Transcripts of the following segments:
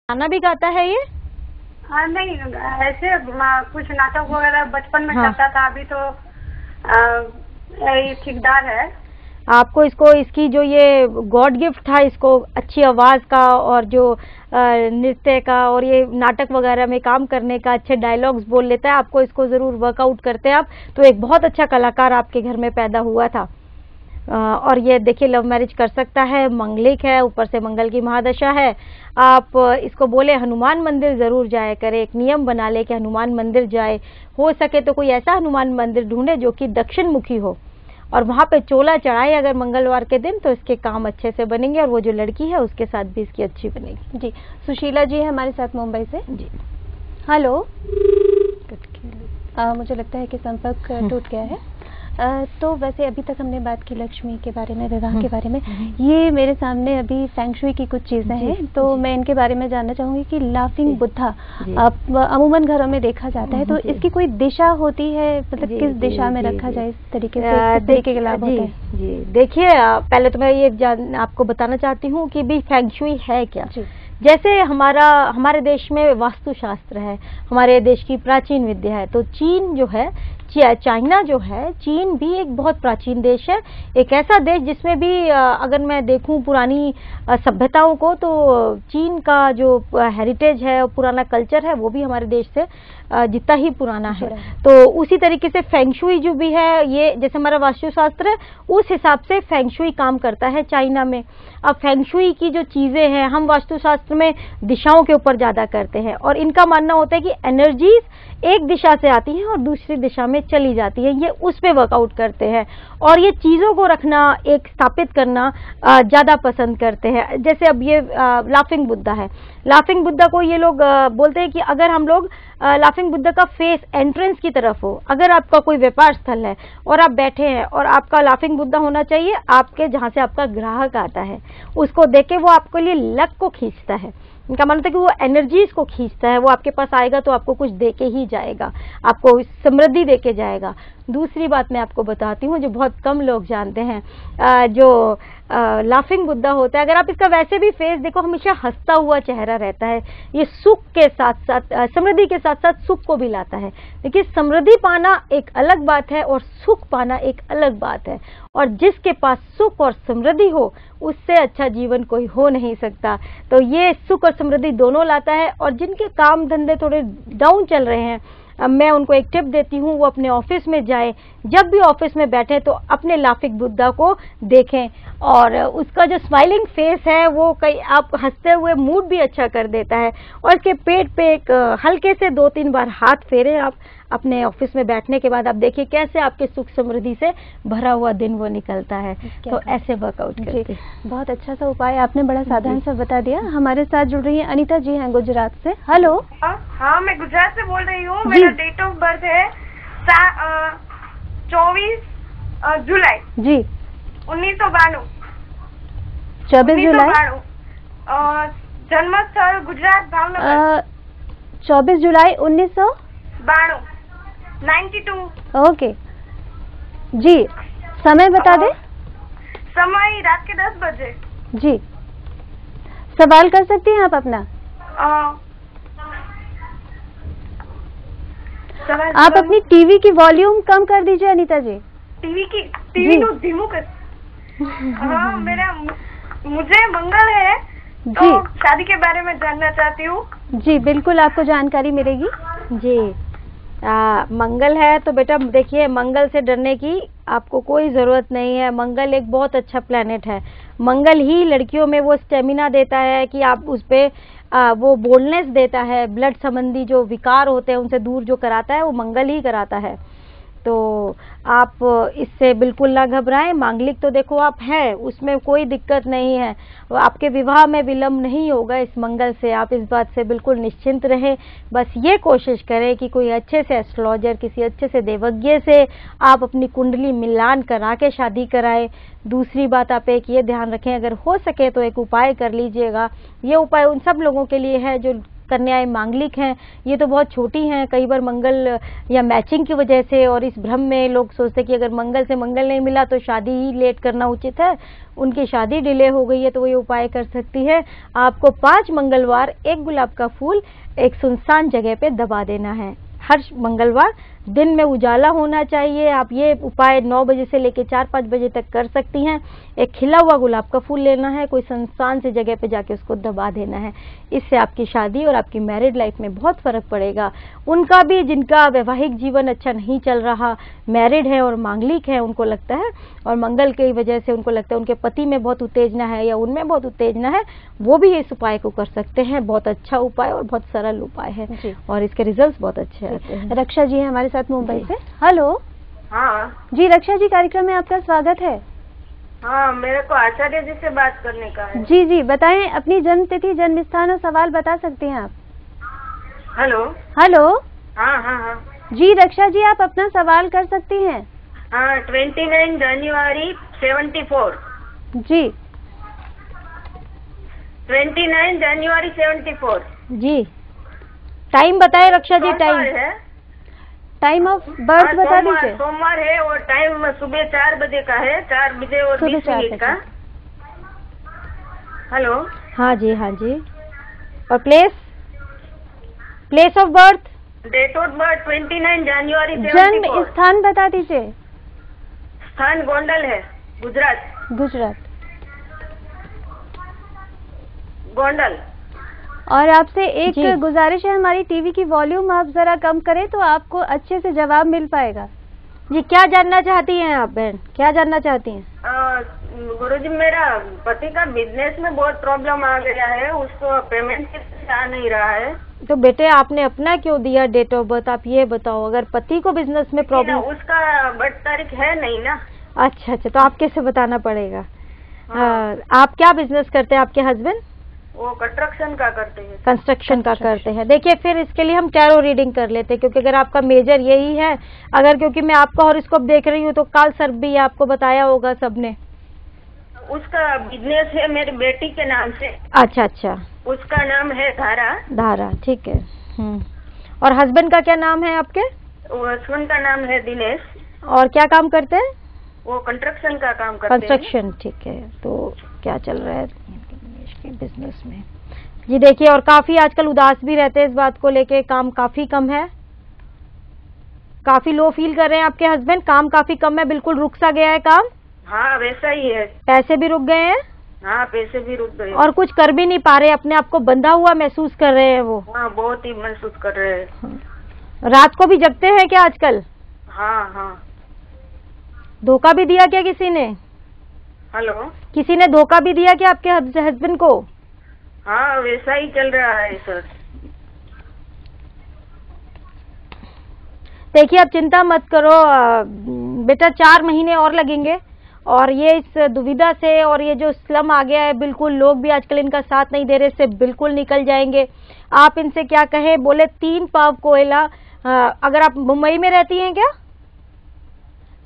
गाना भी गाता है ये? हाँ नहीं, ऐसे कुछ नाटक वगैरह बचपन में करता था। अभी तो ये ठेकेदार है। आपको इसको इसकी जो ये गॉड गिफ्ट था, इसको अच्छी आवाज का और जो नृत्य का और ये नाटक वगैरह में काम करने का, अच्छे डायलॉग्स बोल लेता है, आपको इसको जरूर वर्कआउट करते हैं आप तो एक बहुत अच्छा कलाकार आपके घर में पैदा हुआ था। और ये देखिए लव मैरिज कर सकता है, मंगलिक है, ऊपर से मंगल की महादशा है। आप इसको बोले हनुमान मंदिर जरूर जाए करे, एक नियम बना ले कि हनुमान मंदिर जाए, हो सके तो कोई ऐसा हनुमान मंदिर ढूंढे जो कि दक्षिण मुखी हो और वहां पे चोला चढ़ाए अगर मंगलवार के दिन, तो इसके काम अच्छे से बनेंगे और वो जो लड़की है उसके साथ भी इसकी अच्छी बनेगी। जी, सुशीला जी है हमारे साथ मुंबई से। जी हेलो। मुझे लगता है कि संपर्क टूट गया है। तो वैसे अभी तक हमने बात की लक्ष्मी के बारे में, विवाह के बारे में। ये मेरे सामने अभी फेंगशुई की कुछ चीजें हैं, तो मैं इनके बारे में जानना चाहूंगी कि लाफिंग बुद्धा अमूमन घरों में देखा जाता है, तो इसकी कोई दिशा होती है, मतलब किस दिशा में रखा जाए, इस तरीके से तरीके के लाभ होते हैं? जी देखिए, पहले तो मैं ये आपको बताना चाहती हूँ कि भी फेंगशुई है क्या। जैसे हमारे देश में वास्तुशास्त्र है, हमारे देश की प्राचीन विद्या है, तो चीन जो है, चाइना जो है, चीन भी एक बहुत प्राचीन देश है, एक ऐसा देश जिसमें भी अगर मैं देखूं पुरानी सभ्यताओं को, तो चीन का जो हेरिटेज है, पुराना कल्चर है, वो भी हमारे देश से जितना ही पुराना है। तो उसी तरीके से फेंगशुई जो भी है, ये जैसे हमारा वास्तुशास्त्र है उस हिसाब से फेंगशुई काम करता है चाइना में। अब फेंगशुई की जो चीजें हैं, हम वास्तुशास्त्र में दिशाओं के ऊपर ज्यादा करते हैं और इनका मानना होता है कि एनर्जीज एक दिशा से आती हैं और दूसरी दिशा में चली जाती है, ये उस पे वर्कआउट करते हैं और ये चीजों को रखना, एक स्थापित करना ज्यादा पसंद करते हैं। जैसे अब ये लाफिंग बुद्धा है, लाफिंग बुद्धा को ये लोग बोलते हैं कि अगर हम लोग लाफिंग बुद्धा का फेस एंट्रेंस की तरफ हो, अगर आपका कोई व्यापार स्थल है और आप बैठे हैं और आपका लाफिंग बुद्धा होना चाहिए आपके जहां से आपका ग्राहक आता है, उसको देख के वो आपके लिए लक को खींचता है। इनका मानना है कि वो एनर्जीज को खींचता है, वो आपके पास आएगा तो आपको कुछ देके ही जाएगा, आपको समृद्धि देके जाएगा। दूसरी बात मैं आपको बताती हूँ जो बहुत कम लोग जानते हैं, जो लाफिंग बुद्धा होता है, अगर आप इसका वैसे भी फेस देखो, हमेशा हंसता हुआ चेहरा रहता है। ये सुख के साथ साथ, समृद्धि के साथ साथ सुख को भी लाता है। देखिए, समृद्धि पाना एक अलग बात है और सुख पाना एक अलग बात है, और जिसके पास सुख और समृद्धि हो उससे अच्छा जीवन कोई हो नहीं सकता। तो ये सुख और समृद्धि दोनों लाता है। और जिनके काम धंधे थोड़े डाउन चल रहे हैं, मैं उनको एक टिप देती हूँ, वो अपने ऑफिस में जाए, जब भी ऑफिस में बैठे तो अपने लाफिंग बुद्धा को देखें और उसका जो स्माइलिंग फेस है वो कई आप हंसते हुए मूड भी अच्छा कर देता है। और इसके पेट पे एक हल्के से 2-3 बार हाथ फेरे आप अपने ऑफिस में बैठने के बाद, आप देखिए कैसे आपके सुख समृद्धि से भरा हुआ दिन वो निकलता है। तो ऐसे वर्कआउट करते हैं। बहुत अच्छा सा उपाय आपने बड़ा साधारण सा बता दिया। हमारे साथ जुड़ रही है अनीता जी हैं गुजरात से। हेलो। हाँ, मैं गुजरात से बोल रही हूँ। मेरा डेट ऑफ बर्थ है 24 जुलाई जी 1992। 24 जुलाई। जन्म स्थल गुजरात भावनगर। 24 जुलाई 1992। ओके जी, समय बता दें? समय रात के 10 बजे। जी, सवाल कर सकती हैं आप अपना? आप अपनी टीवी की वॉल्यूम कम कर दीजिए अनीता जी। टीवी को धीमू कर। हाँ, मुझे मंगल है तो शादी के बारे में जानना चाहती हूँ। जी बिल्कुल, आपको जानकारी मिलेगी। जी, मंगल है तो बेटा देखिए, मंगल से डरने की आपको कोई जरूरत नहीं है। मंगल एक बहुत अच्छा प्लेनेट है। मंगल ही लड़कियों में वो स्टेमिना देता है कि आप उस पे वो बोल्डनेस देता है, ब्लड संबंधी जो विकार होते हैं उनसे दूर जो कराता है वो मंगल ही कराता है। तो आप इससे बिल्कुल ना घबराएं। मांगलिक तो देखो आप है, उसमें कोई दिक्कत नहीं है, आपके विवाह में विलंब नहीं होगा इस मंगल से, आप इस बात से बिल्कुल निश्चिंत रहें। बस ये कोशिश करें कि कोई अच्छे से एस्ट्रोलॉजर, किसी अच्छे से देवज्ञ से आप अपनी कुंडली मिलान करा के शादी कराएं। दूसरी बात आप एक ये ध्यान रखें, अगर हो सके तो एक उपाय कर लीजिएगा। ये उपाय उन सब लोगों के लिए है जो कन्याएं मांगलिक हैं, ये तो बहुत छोटी हैं, कई बार मंगल या मैचिंग की वजह से और इस भ्रम में लोग सोचते कि अगर मंगल से मंगल नहीं मिला तो शादी ही लेट करना उचित है, उनकी शादी डिले हो गई है, तो वो ये उपाय कर सकती है। आपको 5 मंगलवार एक गुलाब का फूल एक सुनसान जगह पे दबा देना है। हर मंगलवार दिन में उजाला होना चाहिए। आप ये उपाय 9 बजे से लेकर 4-5 बजे तक कर सकती हैं। एक खिला हुआ गुलाब का फूल लेना है, कोई सुनसान से जगह पे जाके उसको दबा देना है। इससे आपकी शादी और आपकी मैरिड लाइफ में बहुत फर्क पड़ेगा। उनका भी, जिनका वैवाहिक जीवन अच्छा नहीं चल रहा, मैरिड है और मांगलिक है, उनको लगता है और मंगल की वजह से उनको लगता है उनके पति में बहुत उत्तेजना है या उनमें बहुत उत्तेजना है, वो भी इस उपाय को कर सकते हैं। बहुत अच्छा उपाय और बहुत सरल उपाय है और इसके रिजल्ट बहुत अच्छे आते हैं। रक्षा जी है हमारे साथ मुंबई से। हेलो। हाँ जी रक्षा जी, कार्यक्रम में आपका स्वागत है। हाँ, मेरे को आचार्य जी से बात करने का है। जी जी बताएं, अपनी जन्म तिथि, जन्म स्थान और सवाल बता सकते हैं आप। हेलो। हेलो। हाँ हाँ हाँ जी रक्षा जी, आप अपना सवाल कर सकती हैं। हाँ, 29 जनवरी 74। जी 29 जनवरी 74। जी टाइम बताएं रक्षा जी। टाइम है, टाइम ऑफ बर्थ बता दीजिए। सोमवार है और टाइम सुबह 4 बजे का है, 4 बजे और 20 मिनट का। हेलो। हाँ जी, हाँ जी। और place of birth, date of birth 29 जनवरी 74। जन्म स्थान बता दीजिए। स्थान गोंडल है, गुजरात। गुजरात। गोंडल। और आपसे एक गुजारिश है, हमारी टीवी की वॉल्यूम आप जरा कम करें तो आपको अच्छे से जवाब मिल पाएगा। जी क्या जानना चाहती हैं आप बहन, क्या जानना चाहती हैं? गुरुजी, मेरा पति का बिजनेस में बहुत प्रॉब्लम आ गया है, उसको पेमेंट आ नहीं रहा है। तो बेटे आपने अपना क्यों दिया डेट ऑफ बर्थ, आप ये बताओ। अगर पति को बिजनेस में प्रॉब्लम, उसका बर्थ तारीख है नहीं ना। अच्छा अच्छा, तो आप कैसे बताना पड़ेगा। आप क्या बिजनेस करते हैं आपके हस्बैंड? वो कंस्ट्रक्शन का करते हैं। कंस्ट्रक्शन का करते हैं। देखिए फिर इसके लिए हम टैरो रीडिंग कर लेते हैं, क्योंकि अगर आपका मेजर यही है, अगर क्योंकि मैं आपका हॉरोस्कोप देख रही हूँ तो काल सर्प भी आपको बताया होगा सबने। उसका बिजनेस है मेरी बेटी के नाम से। अच्छा अच्छा, उसका नाम है धारा। धारा, ठीक है। और हस्बैंड का क्या नाम है आपके? हस्बैंड का नाम है दिनेश। और क्या काम करते हैं? वो कंस्ट्रक्शन का काम करते हैं। कंस्ट्रक्शन, ठीक है। तो क्या चल रहा है बिजनेस में? जी देखिए, और काफी आजकल उदास भी रहते हैं इस बात को लेके, काम काफी कम है, काफी लो फील कर रहे हैं आपके हस्बैंड, काम काफी कम है, बिल्कुल रुक सा गया है काम। हाँ वैसा ही है। पैसे भी रुक गए हैं? हाँ पैसे भी रुक गए। और कुछ कर भी नहीं पा रहे, अपने आप को बंधा हुआ महसूस कर रहे हैं वो। हाँ बहुत ही महसूस कर रहे हैं। रात को भी जगते हैं क्या आजकल? हाँ हाँ। धोखा भी दिया क्या किसी ने? हेलो। किसी ने धोखा भी दिया क्या आपके हस्बैंड को? हाँ वैसा ही चल रहा है सर। देखिए आप चिंता मत करो बेटा, 4 महीने और लगेंगे और ये इस दुविधा से और ये जो स्लम आ गया है, बिल्कुल लोग भी आजकल इनका साथ नहीं दे रहे, इससे बिल्कुल निकल जाएंगे। आप इनसे क्या कहें, बोले 3 पाव कोयला। अगर आप मुंबई में रहती हैं क्या?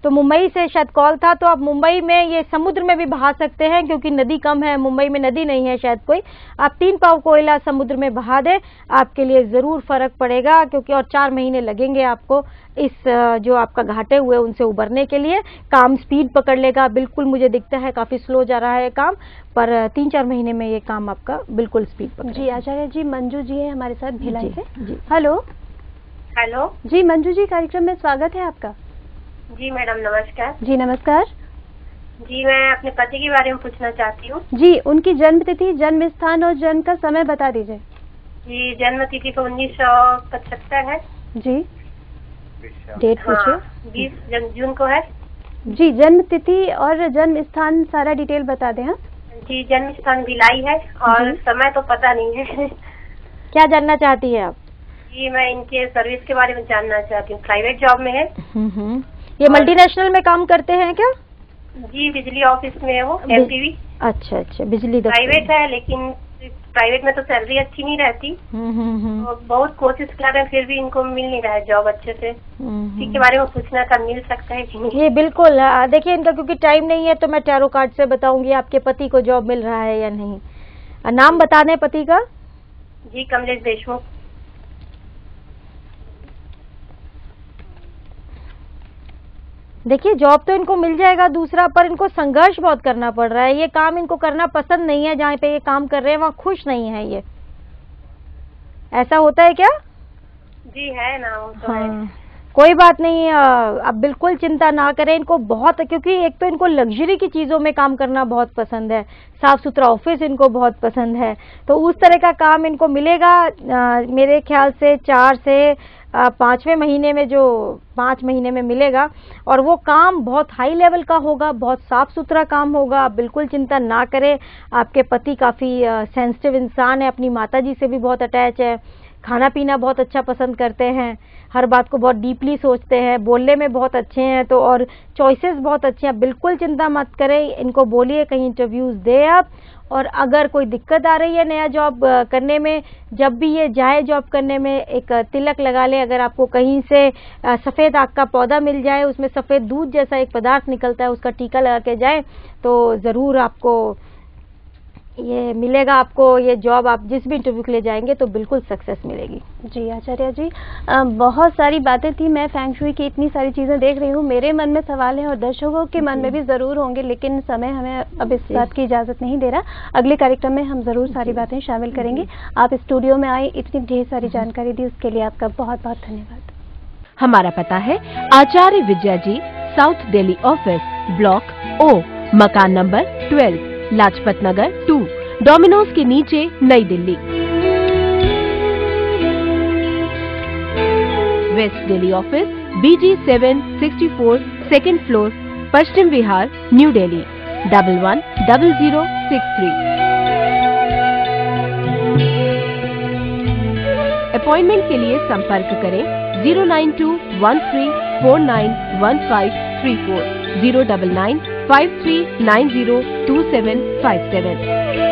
तो मुंबई से शायद कॉल था, तो आप मुंबई में ये समुद्र में भी बहा सकते हैं, क्योंकि नदी कम है, मुंबई में नदी नहीं है शायद कोई। आप 3 पाव कोयला समुद्र में बहा दें, आपके लिए जरूर फर्क पड़ेगा, क्योंकि और 4 महीने लगेंगे आपको इस जो आपका घाटे हुए उनसे उबरने के लिए। काम स्पीड पकड़ लेगा, बिल्कुल मुझे दिखता है काफी स्लो जा रहा है काम, पर 3-4 महीने में ये काम आपका बिल्कुल स्पीड पकड़ेगा। जी आचार्य जी, मंजू जी है हमारे साथ भिलाई से। जी। हेलो। हेलो जी मंजू जी, कार्यक्रम में स्वागत है आपका। जी मैडम नमस्कार। जी नमस्कार। जी मैं अपने पति के बारे में पूछना चाहती हूँ। जी उनकी जन्म तिथि, जन्म स्थान और जन्म का समय बता दीजिए। जी जन्म तिथि तो 1975 है। जी डेट पूछिए। 20 जून को है। जी जन्म तिथि और जन्म स्थान सारा डिटेल बता दें। हाँ जी जन्म स्थान भिलाई है और समय तो पता नहीं है। क्या जानना चाहती है आप? जी मैं इनके सर्विस के बारे में जानना चाहती हूँ। प्राइवेट जॉब में है। ये मल्टीनेशनल में काम करते हैं क्या? जी बिजली ऑफिस में है वो, एमटीवी। अच्छा अच्छा, बिजली दफ्तर। प्राइवेट है, लेकिन प्राइवेट में तो सैलरी अच्छी नहीं रहती। तो बहुत कोशिश कर रहे हैं, फिर भी इनको मिल नहीं रहा है जॉब अच्छे से। इसी के बारे में पूछना था, मिल सकता है कि नहीं? ये बिल्कुल, देखिए इनका क्योंकि टाइम नहीं है तो मैं टैरो कार्ड से बताऊंगी आपके पति को जॉब मिल रहा है या नहीं। नाम बता दें पति का। जी, कमलेश देशमुख। देखिए जॉब तो इनको मिल जाएगा दूसरा, पर इनको संघर्ष बहुत करना पड़ रहा है। ये काम इनको करना पसंद नहीं है, जहाँ पे ये काम कर रहे हैं वहाँ खुश नहीं है ये। ऐसा होता है क्या? जी है ना, वो तो हाँ। है। कोई बात नहीं, अब बिल्कुल चिंता ना करें। इनको बहुत, क्योंकि एक तो इनको लग्जरी की चीज़ों में काम करना बहुत पसंद है, साफ सुथरा ऑफिस इनको बहुत पसंद है, तो उस तरह का काम इनको मिलेगा मेरे ख्याल से 4 से 5वें महीने में, जो 5 महीने में मिलेगा। और वो काम बहुत हाई लेवल का होगा, बहुत साफ सुथरा काम होगा। आप बिल्कुल चिंता ना करें। आपके पति काफ़ी सेंसिटिव इंसान है, अपनी माताजी से भी बहुत अटैच है, खाना पीना बहुत अच्छा पसंद करते हैं, हर बात को बहुत डीपली सोचते हैं, बोलने में बहुत अच्छे हैं, तो और चॉइसेस बहुत अच्छे हैं। बिल्कुल चिंता मत करें, इनको बोलिए कहीं इंटरव्यूज़ दे आप। और अगर कोई दिक्कत आ रही है नया जॉब करने में, जब भी ये जाए जॉब करने में, एक तिलक लगा ले। अगर आपको कहीं से सफ़ेद आग का पौधा मिल जाए, उसमें सफ़ेद दूध जैसा एक पदार्थ निकलता है, उसका टीका लगा के जाए तो ज़रूर आपको ये मिलेगा। आपको ये जॉब, आप जिस भी इंटरव्यू के लिए जाएंगे तो बिल्कुल सक्सेस मिलेगी। जी आचार्य जी, बहुत सारी बातें थी। मैं फेंग शुई की इतनी सारी चीज़ें देख रही हूँ, मेरे मन में सवाल है और दर्शकों के मन में भी ज़रूर होंगे, लेकिन समय हमें अब इस बात की इजाज़त नहीं दे रहा। अगले कार्यक्रम में हम ज़रूर सारी बातें शामिल करेंगे। आप स्टूडियो में आए, इतनी ढेर सारी जानकारी दी, उसके लिए आपका बहुत बहुत धन्यवाद। हमारा पता है आचार्य विद्या जी, साउथ दिल्ली ऑफिस, ब्लॉक ओ, मकान नंबर 12, लाजपत नगर 2, डोमिनोज के नीचे, नई Delhi. West Delhi office BG 764, second floor, Paschim Vihar, new Delhi 110063। Appointment के लिए संपर्क करें 09213491534, 09953902757।